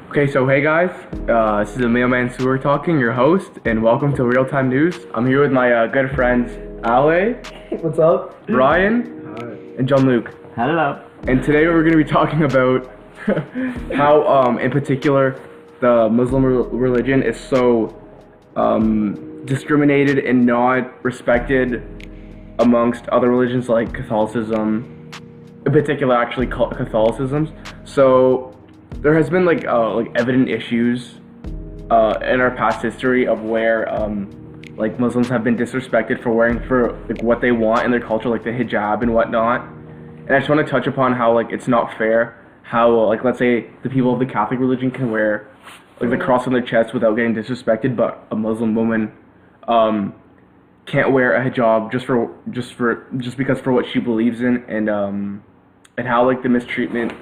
Okay, so hey guys, this is the Mailman Sewer talking, your host, and welcome to Real Time News. I'm here with my good friends Ale, What's up? Brian, Hi. and John Luke. Hello. And today we're going to be talking about how, in particular, the Muslim religion is so discriminated and not respected amongst other religions like Catholicism, in particular, actually Catholicism. So there has been like evident issues in our past history of where like Muslims have been disrespected for wearing for like what they want in their culture, like the hijab and whatnot. And I just want to touch upon how like it's not fair how like let's say the people of the Catholic religion can wear like the cross on their chest without getting disrespected, but a Muslim woman can't wear a hijab just because for what she believes in, and how like the mistreatment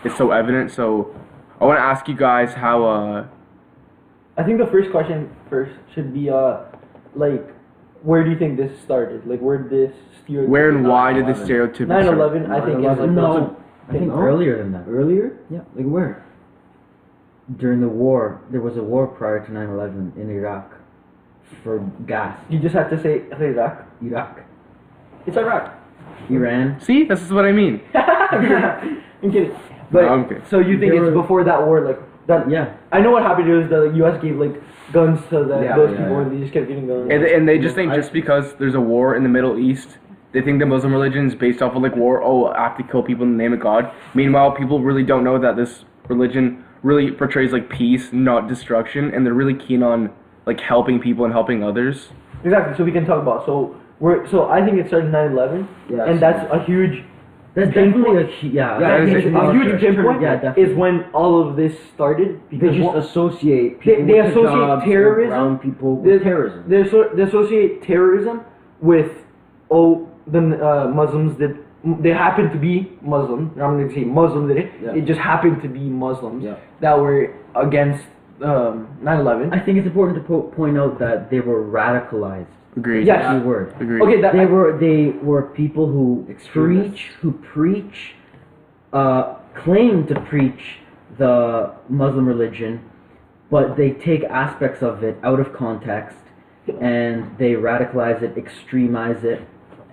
is so evident. So I want to ask you guys how I think the first question should be like, where do you think this started? Like, where did this stereotype? where and why did this stereotype 9/11, I think, is like No, I think earlier than that. Earlier? Yeah, like where? During the war, there was a war prior to 9/11 in Iraq for gas. You just have to say Iraq. Iraq. It's Iraq. Iran. See, this is what I mean. I'm kidding. But No, I'm kidding. so you think There it's were- before that war, like that? Yeah. I know what happened is the U.S. gave like guns to those Yeah, people, yeah. and they just kept getting guns. And they just think just because there's a war in the Middle East, they think the Muslim religion is based off of like war. Oh, I have to kill people in the name of God. Meanwhile, people really don't know that this religion really portrays like peace, not destruction, and they're really keen on like helping people and helping others. Exactly. So we can talk about so I think it started 9/11, Yeah, and that's a huge. That's definitely a yeah. that is definitely a A huge pinpoint Yeah, definitely. is when all of this started They because just associate people they with associate hijabs or terrorism- brown people they- with terrorism. they associate terrorism with the Muslims that they happen to be Muslim. I'm going to say Muslim. Yeah. It just happened to be Muslims Yeah. that were against 9/11. I think it's important to point out that they were radicalized. Agreed. Yeah. Key word. Agreed. Okay, that They were people who preach, claim to preach the Muslim religion, but they take aspects of it out of context and they radicalize it, extremize it,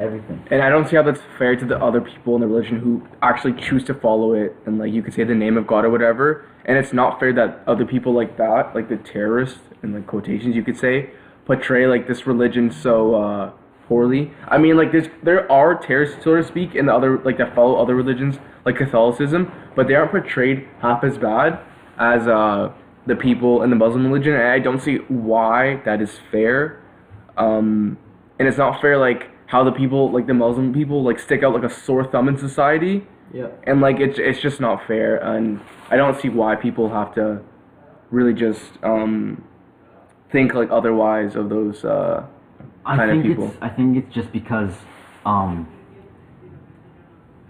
everything. And I don't see how that's fair to the other people in the religion who actually choose to follow it and like you could say the name of God or whatever. And it's not fair that other people like that, like the terrorists in like quotations you could say, portray like this religion so poorly. I mean like there are terrorists so to speak in the other like that follow other religions like Catholicism, but they aren't portrayed half as bad as the people in the Muslim religion, and I don't see why that is fair. And it's not fair like how the people like the Muslim people like stick out like a sore thumb in society. Yeah. And like it's just not fair, and I don't see why people have to really just think like otherwise of those kind of people. I think it's just because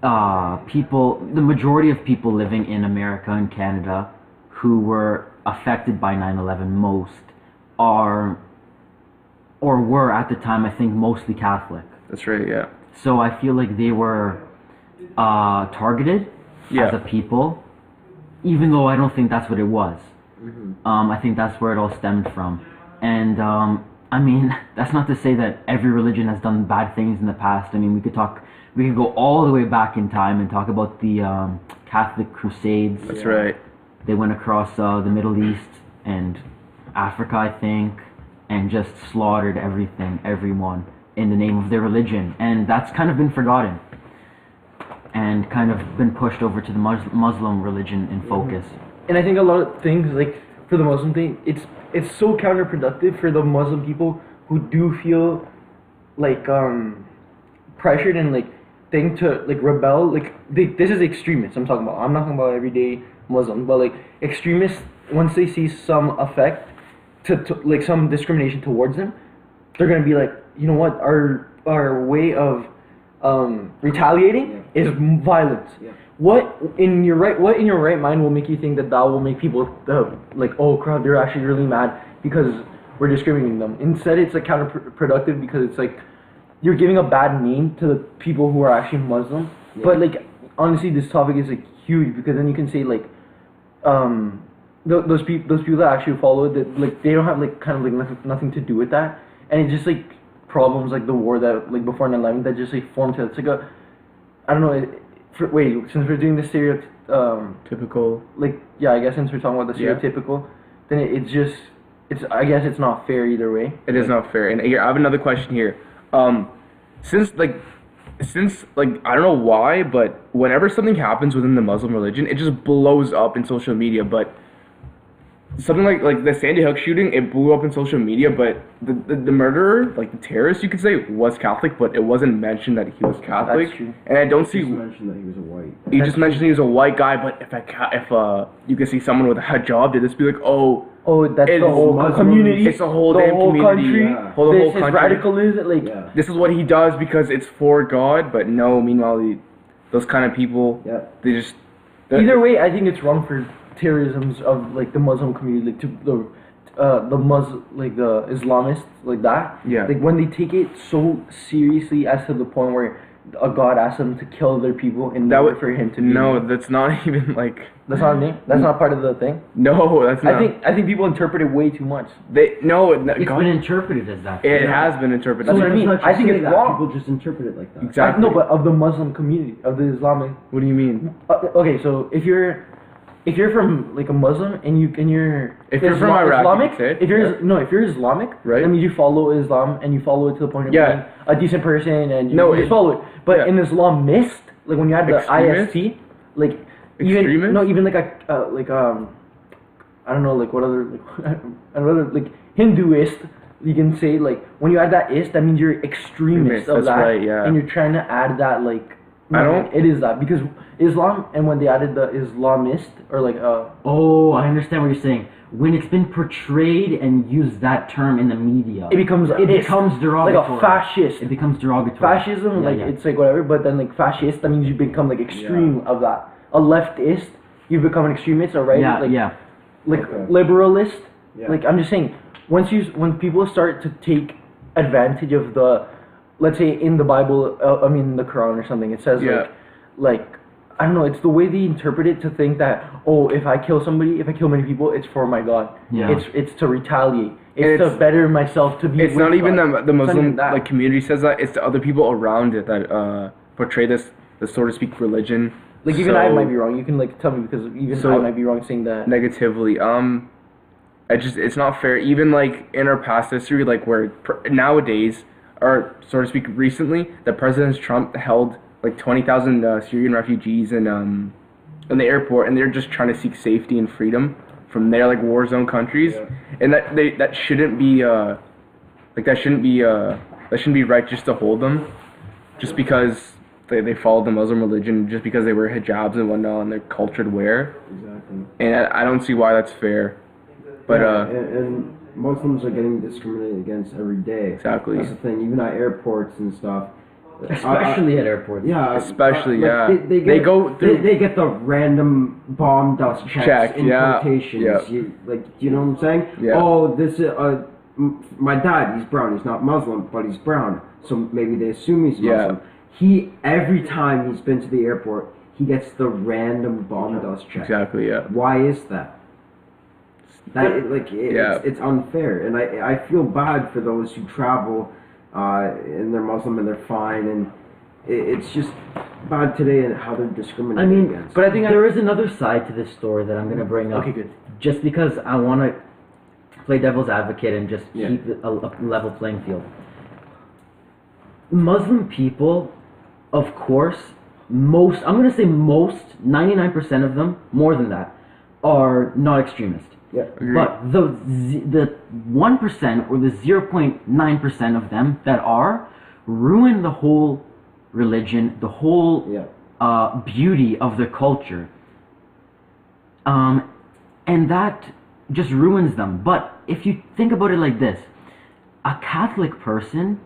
the majority of people living in America and Canada who were affected by 9/11 most are or were at the time, I think, mostly Catholic. That's right. Yeah. So I feel like they were targeted Yeah. as a people, even though I don't think that's what it was. I think that's where it all stemmed from. And I mean, that's not to say that every religion has done bad things in the past. I mean, we could go all the way back in time and talk about the Catholic Crusades. That's right. They went across the Middle East and Africa, I think, and just slaughtered everyone in the name of their religion. And that's kind of been forgotten and kind of been pushed over to the Muslim religion in focus. And I think a lot of things like for the Muslim thing, it's so counterproductive for the Muslim people who do feel like pressured and like think to like rebel. Like this is extremists I'm talking about. I'm not talking about everyday Muslim, but like extremists, once they see some effect to like some discrimination towards them, they're gonna be like, you know what, our way of retaliating is violence. Yeah. What in your right mind will make you think that will make people like, oh crap, they're actually really mad because we're discriminating them? Instead, it's like counterproductive because it's like you're giving a bad name to the people who are actually Muslim. Yeah. But like honestly, this topic is like huge because then you can say like those people that actually follow it, that, like, they don't have like kind of like nothing to do with that, and it's just like problems like the war that like before 9/11 that just like formed. It's like a, I don't know. Wait, since we're doing the Typical. like, yeah, I guess since we're talking about the Yeah. stereotypical, then it's I guess it's not fair either way. It is not fair. And here, I have another question here. Since I don't know why, but whenever something happens within the Muslim religion, it just blows up in social media. But something like the Sandy Hook shooting, it blew up in social media. But the murderer, like the terrorist, you could say, was Catholic, but it wasn't mentioned that he was Catholic. That's true. And I don't see. Just mentioned that he was a white. He just mentioned he was a white guy, but if you could see someone with a hijab, they'd just be like, oh. Oh, that's It's the whole Muslim. community. It's a whole the damn whole community. country. Yeah. The whole This is country. radicalism. Like, Yeah. This is what he does because it's for God, but no, meanwhile, those kind of people, Yeah. they just... either way, I think it's wrong for terrorisms of like the Muslim community, like to the Muslim, like the Islamists, like that. Yeah. Like when they take it so seriously as to the point where a God asks them to kill their people in That order would, for him to be. no, that's not even like... That's not a thing. That's not part of the thing. No, that's not... I think people interpret it way too much. It's God, been interpreted as that. it has been interpreted. That's what I mean. Not just I think say it's that, wrong. People just interpret it like that. Exactly. No, but of the Muslim community, of the Islamic. What do you mean? Okay, so if you're from like a Muslim and you're If you're from Iraq, Islamic, you could say it. if you're Islamic, Right. that means you follow Islam and you follow it to the point of Yeah. being a decent person and you No, just it- follow it. But yeah. in Islamist, like when you add the Extremist? IST, like Extremist? even like I don't know, like what other like I don't know, like Hinduist. You can say like when you add that ist, that means you're extremist of That's that, right, yeah. and you're trying to add that like. I don't- It is that because Islam, and when they added the Islamist or like Oh, I understand what you're saying. When it's been portrayed and used that term in the media, it becomes derogatory. like a fascist. It becomes derogatory. Fascism, Yeah, like yeah. it's like whatever, but then like fascist, that means you become like extreme of that. A leftist, you become an extremist, or right? Yeah, like, yeah. Like Okay. liberalist. Yeah. Like I'm just saying, when people start to take advantage of the, let's say in the Bible, I mean the Quran or something, it says Yeah. like I don't know, it's the way they interpret it to think that, oh, if I kill somebody, if I kill many people, it's for my God. Yeah. It's to retaliate. It's It's- to better myself to be. It's with not even God. the It's not even Muslim that. like community says that. It's the other people around it that portray this so to speak, religion. Like even so I might be wrong. You can like tell me because even So- I might be wrong saying that. negatively. It's not fair. Even like in our past history, like where nowadays, or so to speak, recently, that President Trump held like 20,000 Syrian refugees in the airport, and they're just trying to seek safety and freedom from their like war zone countries, Yeah. and that shouldn't be that shouldn't be right just to hold them, just because they follow the Muslim religion, just because they wear hijabs and whatnot and their cultured wear, Exactly. and I don't see why that's fair. But Yeah, and Muslims are getting discriminated against every day. Exactly. That's the thing. Even at airports and stuff. Especially at airports. Yeah, Especially, like, yeah. They They get, go through- They get the random bomb dust checks Check, in yeah, quotations. yeah. You know what I'm saying? Yeah. Oh, this my dad. He's brown. He's not Muslim, but he's brown. So maybe they assume he's Yeah. Muslim. Every time he's been to the airport, he gets the random bomb dust check. exactly, yeah. Why is that? Yeah. It's unfair, and I feel bad for those who travel, and they're Muslim and they're fine, and it's just bad today and how they're discriminated I mean, against. But I think there is another side to this story that I'm going to bring up. Okay, good. Just because I want to play devil's advocate and just Yeah. keep a level playing field. Muslim people, of course, I'm going to say most, 99% of them, more than that, are not extremist. yeah, Agreed. But the 1% or the 0.9% of them that are ruin the whole religion, the whole yeah, beauty of their culture. And that just ruins them. But if you think about it like this, a Catholic person,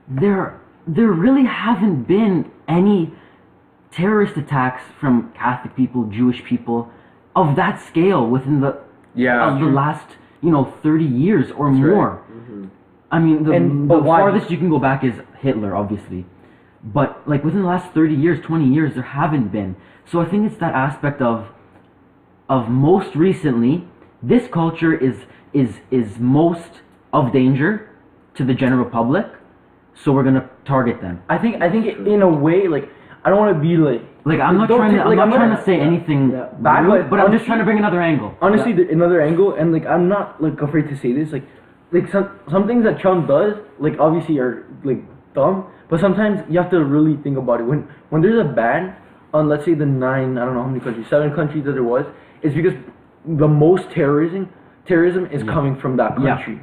there really haven't been any terrorist attacks from Catholic people, Jewish people, of that scale within the Yeah. of the last 30 years or That's right. more. I mean, the But why? farthest you can go back is Hitler, obviously. But like within the last 30 years, 20 years, there haven't been. So I think it's that aspect of of most recently, this culture is most of danger to the general public, so we're gonna target them. I think in a way, like, I don't want to be like I'm not trying to say anything bad, rude, but I'm just honestly- trying to bring another angle. honestly another angle, and like I'm not like afraid to say this, like some things that Trump does, like obviously are like dumb, but sometimes you have to really think about it. When there's a ban on, let's say, the 9, I don't know how many countries, 7 countries that there was, it's because the most terrorism is coming from that country.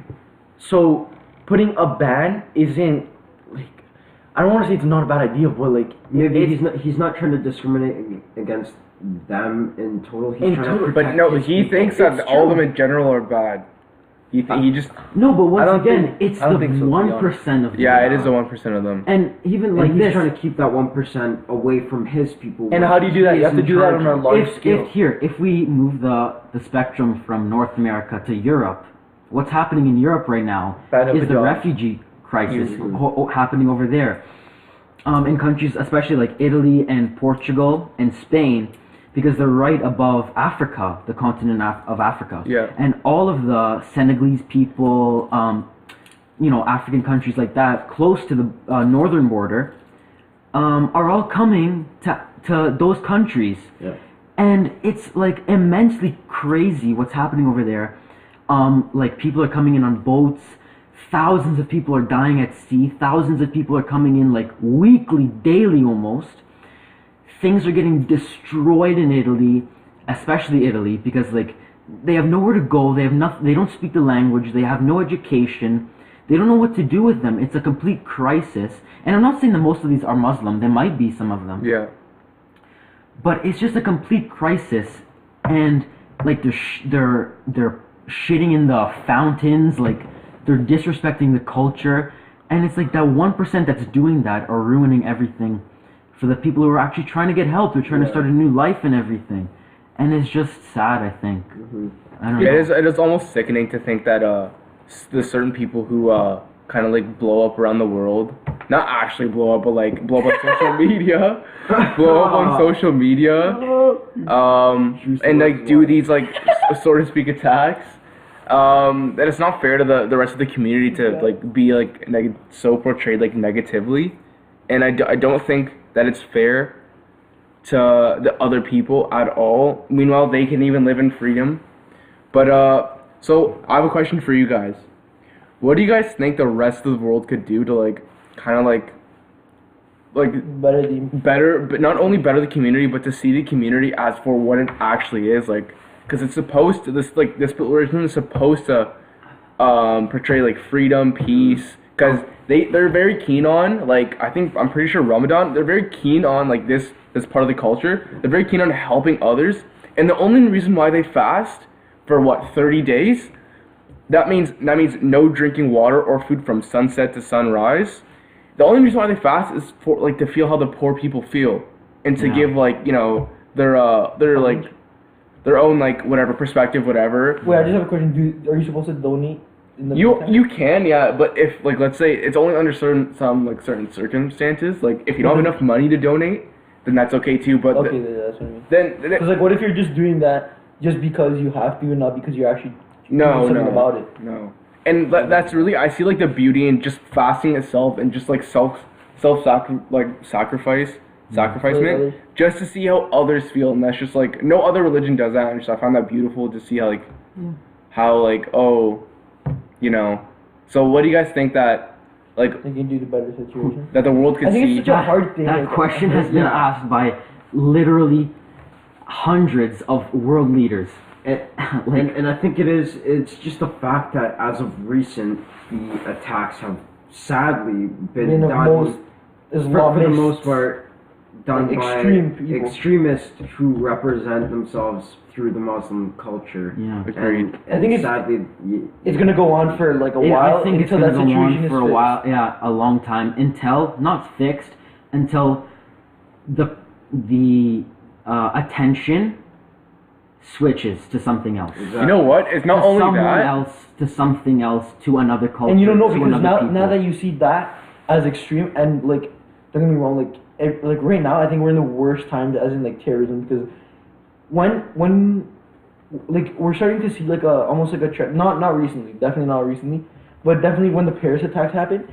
So putting a ban isn't, like, I don't want to say it's not a bad idea, but like Maybe he's not trying to discriminate against them in total. He's trying to But protect no, his he people. thinks that all of them in general are bad. He just No, but once don't again, think- it's I don't the think so, to be 1% of them. yeah, it is the 1% of them. And even And like he's this, trying to keep that 1% away from his people. And how do you do that? You have to do that on a large scale. if we move the spectrum from North America to Europe, what's happening in Europe right now Bad is the job. refugee crisis happening over there. In countries, especially like Italy and Portugal and Spain, because they're right above Africa, the continent of Africa. Yeah. And all of the Senegalese people, African countries like that, close to the northern border, are all coming to those countries. Yeah. And it's like immensely crazy what's happening over there. Like people are coming in on boats. Thousands of people are dying at sea. Thousands of people are coming in like weekly, daily almost. Things are getting destroyed in Italy, especially Italy, because like they have nowhere to go. They have nothing. They don't speak the language. They have no education. They don't know what to do with them. It's a complete crisis. And I'm not saying that most of these are Muslim. There might be some of them. Yeah. But it's just a complete crisis, and like they're shitting in the fountains, like they're disrespecting the culture, and it's like that 1% that's doing that are ruining everything for the people who are actually trying to get help. They're trying to start a new life and everything, and it's just sad. I think. I don't know. It is almost sickening to think that there's certain people who kind of like blow up around the world. Not actually blow up, but like blow up on social media. Blow up on social media. And like do these like so to speak attacks. That it's not fair to the rest of the community to like be like so portrayed like negatively. And I don't think that it's fair to the other people at all. Meanwhile, they can even live in freedom. But so I have a question for you guys. What do you guys think the rest of the world could do to like kind of like better, but not only better the community, but to see the community as for what it actually is, like, because it's supposed to this religion is supposed to portray like freedom, peace, because they're very keen on, like, I'm pretty sure Ramadan, they're very keen on like this part of the culture. They're very keen on helping others, and the only reason why they fast for 30 days, that means no drinking water or food from sunset to sunrise. The only reason why they fast is for like to feel how the poor people feel, and to give like their like their own like whatever perspective, whatever. Wait, I just have a question. Are you supposed to donate? You can, yeah, but if like let's say it's only under certain circumstances, like if you don't have enough money to donate, then that's okay too. But okay, that's what I mean. Then because like, what if you're just doing that just because you have to, and not because you're actually doing something about it? No. And that's really, I see like the beauty in just fasting itself and just like sacrificing just to see how others feel, and that's just like no other religion does that, and just I find that beautiful to see how like So what do you guys think that like they can do the better situation? That the world could see? I think it's such a hard thing. That question has been asked by literally hundreds of world leaders. And I think it's just the fact that as of recent, the attacks have sadly been done for the most part done by extremists who represent themselves through the Muslim culture. Yeah, agreed. I think it's gonna go on for like a while. I think it's gonna go on for a while. Yeah, a long time until not fixed until the attention switches to something else. Exactly. You know what? It's not only that. To something else, to another culture. And you don't know, because now that you see that as extreme, and like, don't get me wrong, like right now I think we're in the worst times as in like terrorism, because when like we're starting to see like a almost like a trend. Not recently, definitely not recently, but definitely when the Paris attacks happened,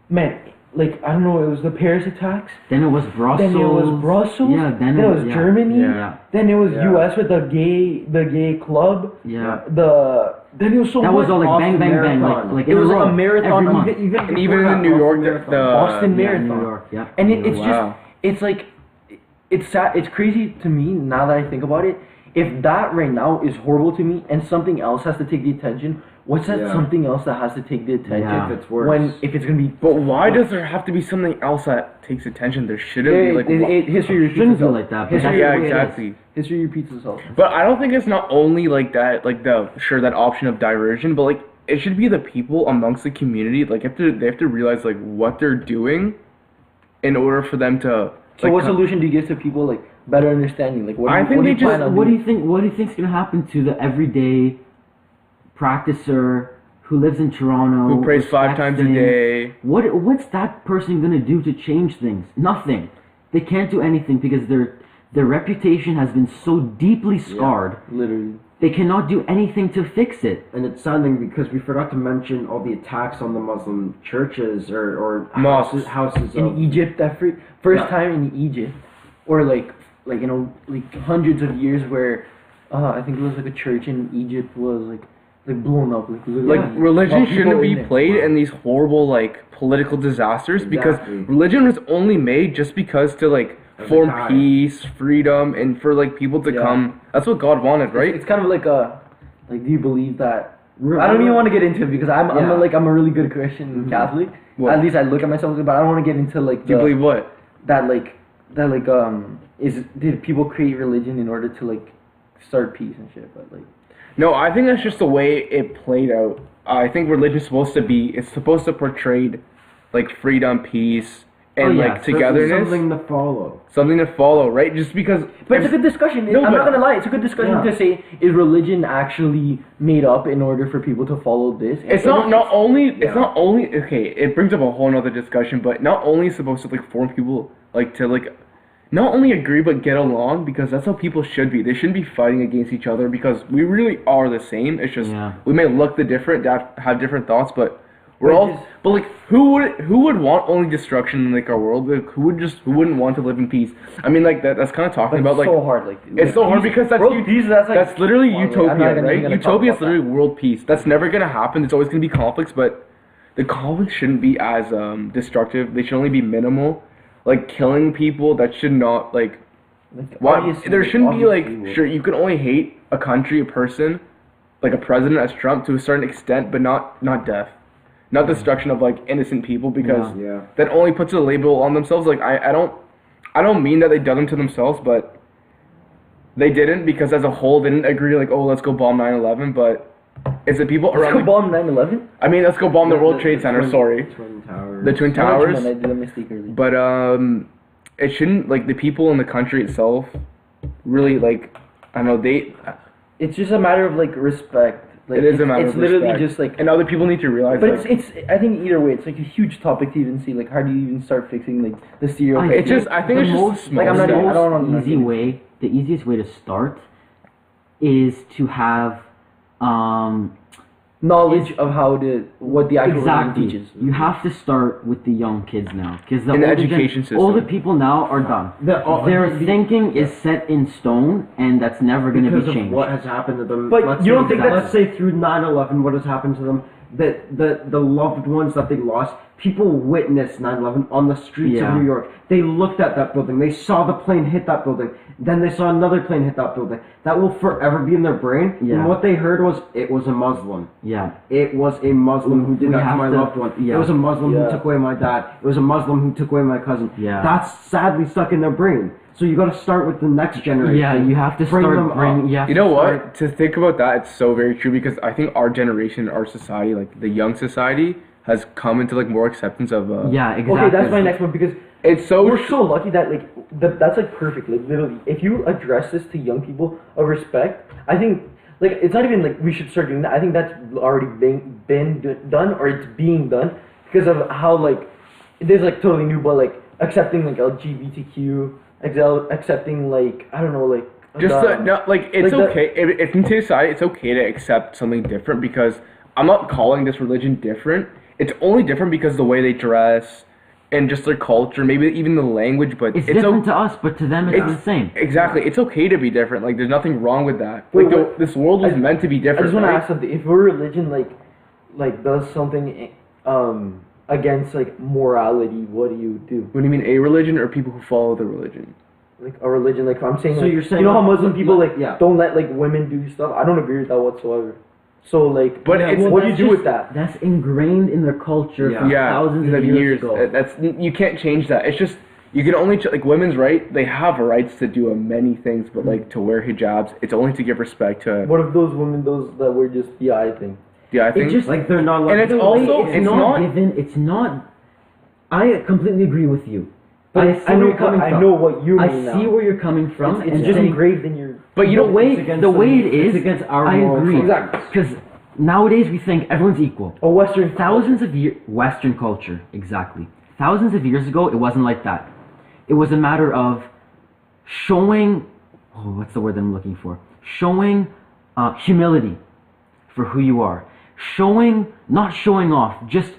man. Like I don't know, it was the Paris attacks. Then it was Brussels. Then it was Brussels. Yeah. Then it was Germany. Yeah. Then it was Yeah. U.S. with the gay club. Yeah. Then it was so That was much. all like bang, bang, bang, Marathon. like It in was a like row, a marathon, every month. And even in New York, the Boston Yeah, Marathon. New York, yeah. And it's Wow. just, it's like, it's sad. It's crazy to me now that I think about it. If that right now is horrible to me, and something else has to take the attention, what's that Yeah. something else that has to take the attention? Yeah. If it's worse. If it's gonna be. But why does there have to be something else that takes attention? There shouldn't be like. History repeats Shouldn't be itself. like that, but History, yeah, repeats- exactly. History repeats itself. But I don't think it's not only like that, like that option of diversion, but like it should be the people amongst the community. Like they have to realize like what they're doing, in order for them to. So what solution do you give to people like better understanding? Like what? I think what do they you plan just- on What do doing? you think? What do you think's gonna happen to the everyday practicer who lives in Toronto, Who prays 5 respects times a things? day? What's that person gonna do to change things? Nothing. They can't do anything because their reputation has been so deeply scarred. Literally. They cannot do anything to fix it. And it's saddening because we forgot to mention all the attacks on the Muslim churches or Mosques. houses In of Egypt, first Yeah. time in Egypt, or like you know like hundreds of years where I think it was like a church in Egypt was like blown up like literally. Like religion While people shouldn't be in it. played in these horrible like political disasters because Exactly. religion was only made just because to like Of form the time. peace, freedom, and for like people to Yeah. come. That's what God wanted, right? It's kind of like do you believe that? I don't even want to get into it because I'm Yeah. a really good Christian Catholic. What? At least I look at myself, but I don't want to get into like Do you believe what? that did people create religion in order to like start peace and shit? But like. No, I think that's just the way it played out. I think religion's supposed to portray like freedom, peace, and yeah, like togetherness. something to follow. Something to follow, right? Just because. But it's a good discussion. No, I'm but- not gonna lie. It's a good discussion Yeah. to say, is religion actually made up in order for people to follow this? It's And not only it's yeah. not only okay. It brings up a whole nother discussion, but not only is supposed to like form people like to like not only agree but get along because that's how people should be. They shouldn't be fighting against each other because we really are the same. It's just Yeah. we may look the different, have different thoughts, but we're But all. just- But like, who would want only destruction in like our world? Like, who wouldn't want to live in peace? I mean, like that's kind of talking But about like. so hard, like It's so hard peace- because that's world peace. That's like that's literally well, I'm not utopia, even right? gonna talk Utopia is about literally world peace. That's never gonna happen. There's always gonna be conflicts, but the conflicts shouldn't be as destructive. They should only be minimal. Like killing people, that should not like. Why? obviously, There shouldn't be like obviously will. sure you can only hate a country, a person, like a president as Trump to a certain extent, but not death, not destruction of like innocent people because Yeah. that only puts a label on themselves. Like I don't mean that they done them to themselves, but they didn't because as a whole they didn't agree like, oh, let's go bomb 9/11, but it's the people Let's around. go the- bomb 9/11. I mean, let's go bomb the World The Trade Center. Twin- Sorry, Twin Towers. the Twin I know what you Towers. meant, I did a mistake earlier. But it shouldn't like the people in the country itself. Really like, I don't know they. It's just a matter of like respect. Like, It is a matter it's of literally respect. just like. And other people need to realize. But like, it's I think either way it's like a huge topic to even see like how do you even start fixing like the stereotypes. It's just I think The it's just most- small like, I'm not steps. even- I don't wanna- easy way, the easiest way to start is to have knowledge of what the actual religion exactly. teaches. You have to start with the young kids now because the In the older education system. older people now are done. Their thinking is set in stone, and that's never going to because be of changed. what has happened to them. But Let's you don't say- think let's say through 9/11, what has happened to them? That the loved ones that they lost, people witnessed 9/11 on the streets Yeah. of New York. They looked at that building. They saw the plane hit that building. Then they saw another plane hit that building. That will forever be in their brain. Yeah. And what they heard was it was a Muslim. Yeah. It was a Muslim who did We that to have my to- loved one. yeah. It was a Muslim Yeah. who took away my dad. It was a Muslim who took away my cousin. Yeah. That's sadly stuck in their brain. So you got to start with the next generation. Yeah, you have to Bring them start bringing. up. You, have You to know start- what? To think about that, it's so very true because I think our generation, our society, like the young society, has come into like more acceptance of. Yeah, exactly. Okay, that's my next one because It's so. we're so lucky that like that's like perfect. Like literally, if you address this to young people of respect, I think like it's not even like we should start doing that. I think that's already been done or it's being done because of how like it is like totally new, but like accepting like LGBTQ, accepting like I don't know like Just no, like it's okay. If in today's society, it's okay to accept something different because I'm not calling this religion different. It's only different because of the way they dress and just their culture, maybe even the language. But it's different to us, but to them it's the same. Exactly, it's okay to be different. Like there's nothing wrong with that. Like this world was meant to be different. I just want to ask something. If your religion like does something against like morality, what do you do? What do you mean, a religion or people who follow the religion? Like a religion, like I'm saying. So like, you're saying you know how Muslim people yeah. don't let like women do stuff. I don't agree with that whatsoever. So like, but what do you do with that? That's ingrained in their culture for thousands of years ago. That's you can't change that. It's just you can only like women's right. They have rights to do many things, but like to wear hijabs, it's only to give respect to. What if those women, those that wear just the eye thing? The eye thing. It's just like they're not. And it's also it's not given. It's not. I completely agree with you. But I see where you're coming from. I know what you mean. I see where you're coming from. It's just engraved in your. But you don't way it is. It's against our I morals. agree. Exactly. Because nowadays we think everyone's equal. A Western thousands of years. Western culture, exactly. Thousands of years ago, it wasn't like that. It was a matter of showing. Oh, what's the word that I'm looking for? Showing humility for who you are. Not showing off. Just.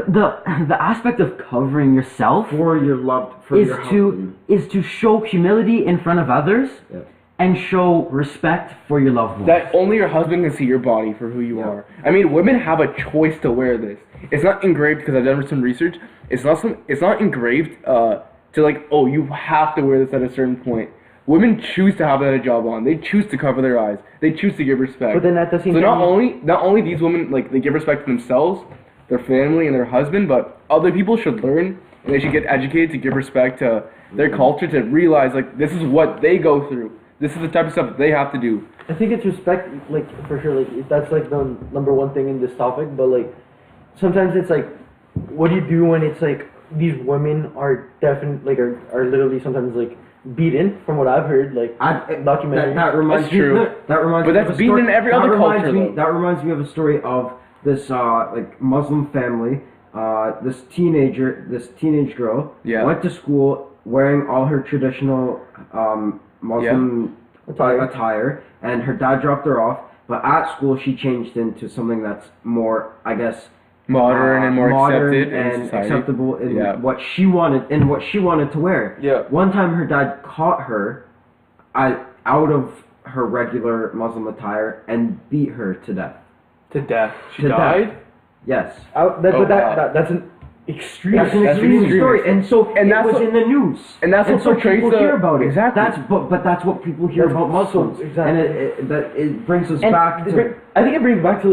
The aspect of covering yourself for your loved for your husband. is to show humility in front of others and show respect for your loved ones. That only your husband can see your body for who you are. I mean, women have a choice to wear this. It's not engraved because I've done some research. It's not engraved to like, oh, you have to wear this at a certain point. Women choose to have that hijab on. They choose to cover their eyes. They choose to give respect. But then at the same time, so not only these women like they give respect to themselves, their family and their husband, but other people should learn and they should get educated to give respect to their culture, to realize like this is what they go through. This is the type of stuff that they have to do. I think it's respect, like for sure, like that's like the number one thing in this topic. But like sometimes it's like, what do you do when it's like these women are definitely like are literally sometimes like beaten, from what I've heard, like documentaries. That reminds that's true. That reminds but me that's beaten in every other culture. That reminds me of a story of this like Muslim family. This teenage girl went to school wearing all her traditional Muslim attire, and her dad dropped her off. But at school, she changed into something that's more, I guess, modern and more accepted and acceptable in what she wanted to wear. Yeah. One time, her dad caught her out of her regular Muslim attire and beat her to death. To death. She died? Yes. That's an extreme. That's an extreme story, and that was in the news, and that's what portrays people hear about it. Exactly. But that's what people hear about Muslims, exactly. And it brings us back to. I think it brings back to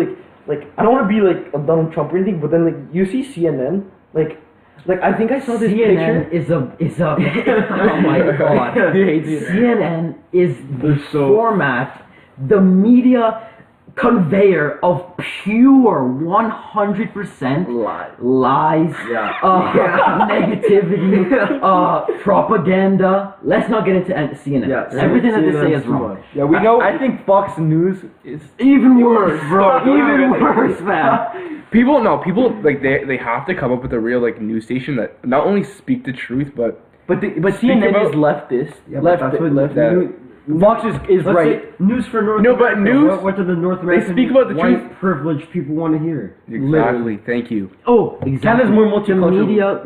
like I don't want to be like a Donald Trump or anything, but then like you see CNN, like I think I saw this CNN picture. is a oh my god. CNN is the format, the media conveyor of pure 100% lies, negativity, propaganda. Let's not get into CNN. Yeah, everything that they say is wrong. Yeah, we know. I think Fox News is even worse, bro. Even worse, man. People like they have to come up with a real like news station that not only speak the truth, but CNN is leftist. left. Fox is right. News for North America. But news. What do the North American they speak about the white truth. Privileged people want to hear? Exactly. Literally. Thank you. Oh, exactly. Canada's more multicultural.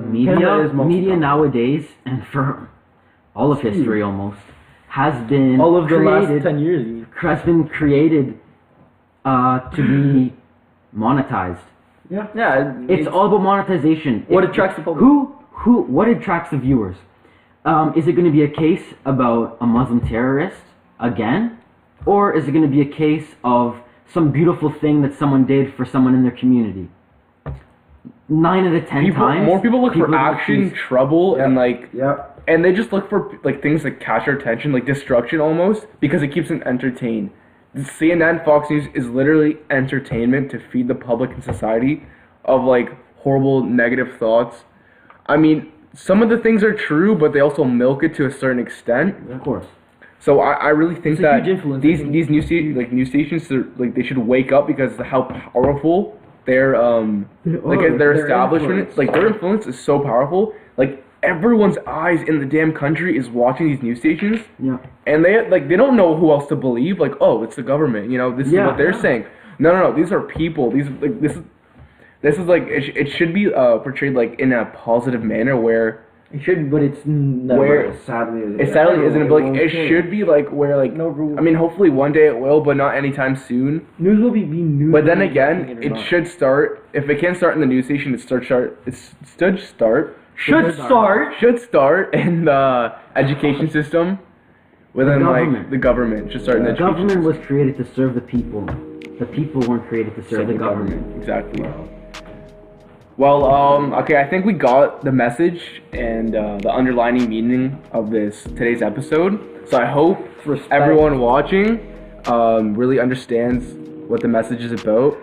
Media nowadays, and for all of history almost, has been all of the last 10 years. Has been created to be monetized. Yeah. It's all about monetization. What attracts the public? What attracts the viewers? Is it going to be a case about a Muslim terrorist again? Or is it going to be a case of some beautiful thing that someone did for someone in their community? 9 out of 10 times. More people look for action, trouble, and like... Yeah. And they just look for like things that catch our attention, like destruction almost, because it keeps them entertained. CNN, Fox News is literally entertainment to feed the public and society of like horrible negative thoughts. I mean... Some of the things are true, but they also milk it to a certain extent. Of course. So I really think that these news stations they should wake up because of how powerful their establishment is. Like their influence is so powerful. Like everyone's eyes in the damn country is watching these news stations. Yeah. And they don't know who else to believe. Like, oh, it's the government. You know, this is what they're saying. No. These are people. This is like it should be portrayed like in a positive manner where it should, but it's never. Where sadly isn't. But like it should be like where like no rule. I mean, hopefully one day it will, but not anytime soon. News will be news. But then again, it should start. If it can't start in the news station, it should start in the education system. Within like the government should start in the education government system. was created to serve the people. The people weren't created to serve the government. Exactly. Well, okay, I think we got the message and the underlining meaning of today's episode. So I hope everyone watching really understands what the message is about.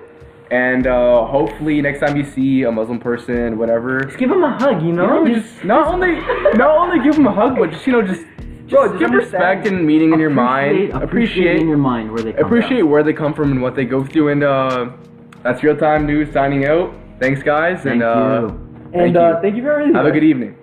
And hopefully next time you see a Muslim person, whatever, just give him a hug, you know? Just not only give him a hug, but just give respect and meaning in your mind. Appreciate in your mind where they come from. Where they come from and what they go through. And that's Real Time News signing out. Thanks, guys. Thank you. Thank you for everything. Have a good evening.